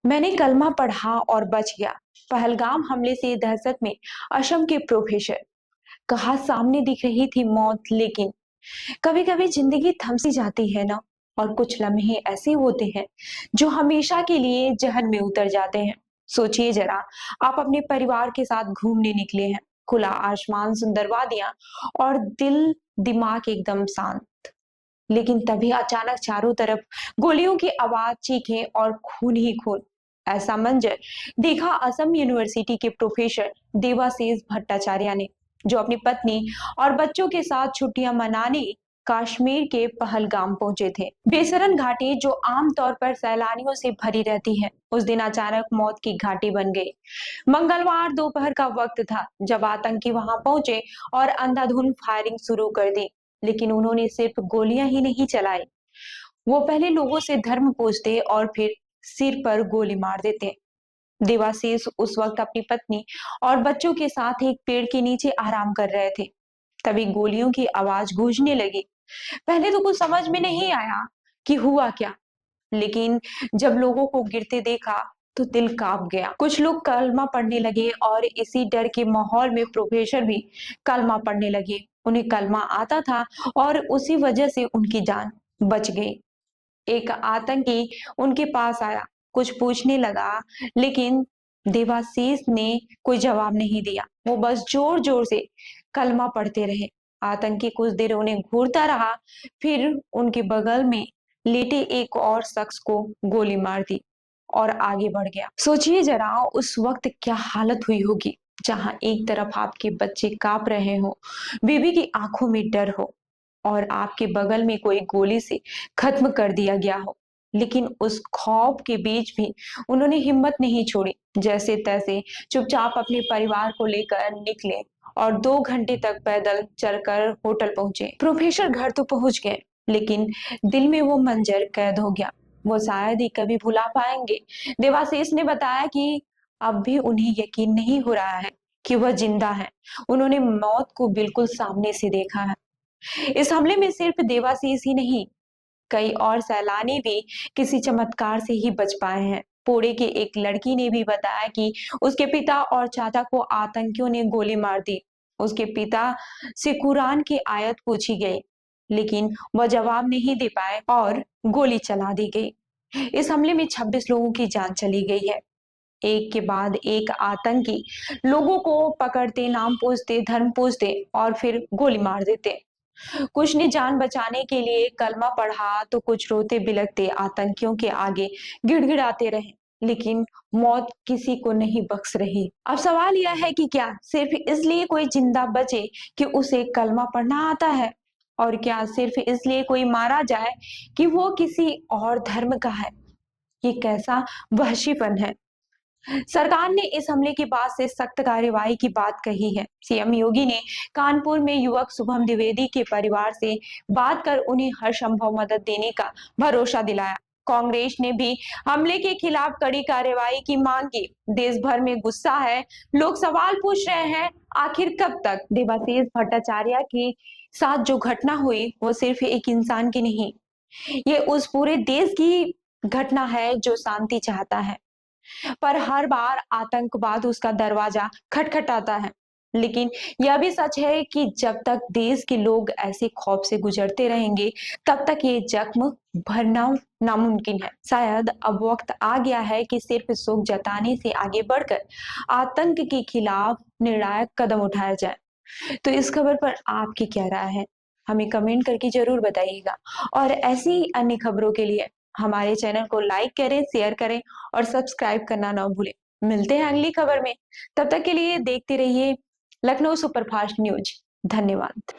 मैंने कलमा पढ़ा और बच गया। पहलगाम हमले से दहशत में असम के प्रोफेसर। कहा सामने दिख रही थी मौत, लेकिन कभी कभी जिंदगी थम सी जाती है ना। और कुछ लम्हे ऐसे होते हैं जो हमेशा के लिए जहन में उतर जाते हैं। सोचिए जरा, आप अपने परिवार के साथ घूमने निकले हैं, खुला आसमान, सुंदर वादियां और दिल दिमाग एकदम शांत। लेकिन तभी अचानक चारों तरफ गोलियों की आवाज, चीखें और खून ही खून। ऐसा मंजर देखा असम यूनिवर्सिटी के प्रोफेसर देवाशीष भट्टाचार्य ने, जो अपनी पत्नी और बच्चों के साथ छुट्टियां मनाने कश्मीर के पहलगाम पहुंचे थे। बेसरन घाटी जो आमतौर पर सैलानियों से भरी रहती है, उस दिन अचानक मौत की घाटी बन गई। मंगलवार दोपहर का वक्त था जब आतंकी वहां पहुंचे और अंधाधुंध फायरिंग शुरू कर दी। लेकिन उन्होंने सिर्फ गोलियां ही नहीं चलाई, वो पहले लोगों से धर्म पूछते और फिर सिर पर गोली मार देते। देवाशीष उस वक्त अपनी पत्नी और बच्चों के साथ एक पेड़ के नीचे आराम कर रहे थे। तभी गोलियों की आवाज गूंजने लगी। पहले तो कुछ समझ में नहीं आया कि हुआ क्या, लेकिन जब लोगों को गिरते देखा तो दिल कांप गया। कुछ लोग कलमा पढ़ने लगे और इसी डर के माहौल में प्रोफेसर भी कलमा पढ़ने लगे। उन्हें कलमा आता था और उसी वजह से उनकी जान बच गई। एक आतंकी उनके पास आया, कुछ पूछने लगा, लेकिन देवाशीष ने कोई जवाब नहीं दिया। वो बस जोर जोर से कलमा पढ़ते रहे। आतंकी कुछ देर उन्हें घूरता रहा, फिर उनके बगल में लेटे एक और शख्स को गोली मार दी और आगे बढ़ गया। सोचिए जरा, उस वक्त क्या हालत हुई होगी, जहां एक तरफ आपके बच्चे कांप रहे हो, बीवी की आंखों में डर हो और आपके बगल में कोई गोली से खत्म कर दिया गया हो। लेकिन उस खौफ के बीच भी उन्होंने हिम्मत नहीं छोड़ी। जैसे तैसे चुपचाप अपने परिवार को लेकर निकले और 2 घंटे तक पैदल चलकर होटल पहुंचे। प्रोफेसर घर तो पहुंच गए, लेकिन दिल में वो मंजर कैद हो गया। वो शायद ही कभी भुला पाएंगे। देवाशीष ने बताया कि अब भी उन्हें यकीन नहीं हो रहा है कि वह जिंदा है। उन्होंने मौत को बिल्कुल सामने से देखा है। इस हमले में सिर्फ देवाशीष ही नहीं, कई और सैलानी भी किसी चमत्कार से ही बच पाए हैं। पुणे की एक लड़की ने भी बताया कि उसके पिता और चाचा को आतंकियों ने गोली मार दी। उसके पिता से कुरान की आयत पूछी गई, लेकिन वह जवाब नहीं दे पाए और गोली चला दी गई। इस हमले में 26 लोगों की जान चली गई है। एक के बाद एक आतंकी लोगों को पकड़ते, नाम पूछते, धर्म पूछते और फिर गोली मार देते। कुछ ने जान बचाने के लिए कलमा पढ़ा तो कुछ रोते बिलखते आतंकियों के आगे गिड़गिड़ाते रहे। लेकिन मौत किसी को नहीं बख्श रही। अब सवाल यह है कि क्या सिर्फ इसलिए कोई जिंदा बचे कि उसे कलमा पढ़ना आता है, और क्या सिर्फ इसलिए कोई मारा जाए कि वो किसी और धर्म का है? ये कैसा वहशीपन है। सरकार ने इस हमले के बाद से सख्त कार्रवाई की बात कही है। सीएम योगी ने कानपुर में युवक शुभम द्विवेदी के परिवार से बात कर उन्हें हर संभव मदद देने का भरोसा दिलाया। कांग्रेस ने भी हमले के खिलाफ कड़ी कार्रवाई की मांग की। देश भर में गुस्सा है, लोग सवाल पूछ रहे हैं, आखिर कब तक? देवाशीष भट्टाचार्य के साथ जो घटना हुई वो सिर्फ एक इंसान की नहीं, ये उस पूरे देश की घटना है जो शांति चाहता है। पर हर बार आतंकवाद उसका दरवाजा खटखटाता है। लेकिन यह भी सच है कि जब तक देश के लोग ऐसे खौफ से गुजरते रहेंगे, तब तक ये जख्म भरना नामुमकिन है। शायद अब वक्त आ गया है कि सिर्फ शोक जताने से आगे बढ़कर आतंक के खिलाफ निर्णायक कदम उठाया जाए। तो इस खबर पर आपकी क्या राय है, हमें कमेंट करके जरूर बताइएगा। और ऐसी अन्य खबरों के लिए हमारे चैनल को लाइक करें, शेयर करें और सब्सक्राइब करना ना भूलें। मिलते हैं अगली खबर में। तब तक के लिए देखते रहिए लखनऊ सुपरफास्ट न्यूज। धन्यवाद।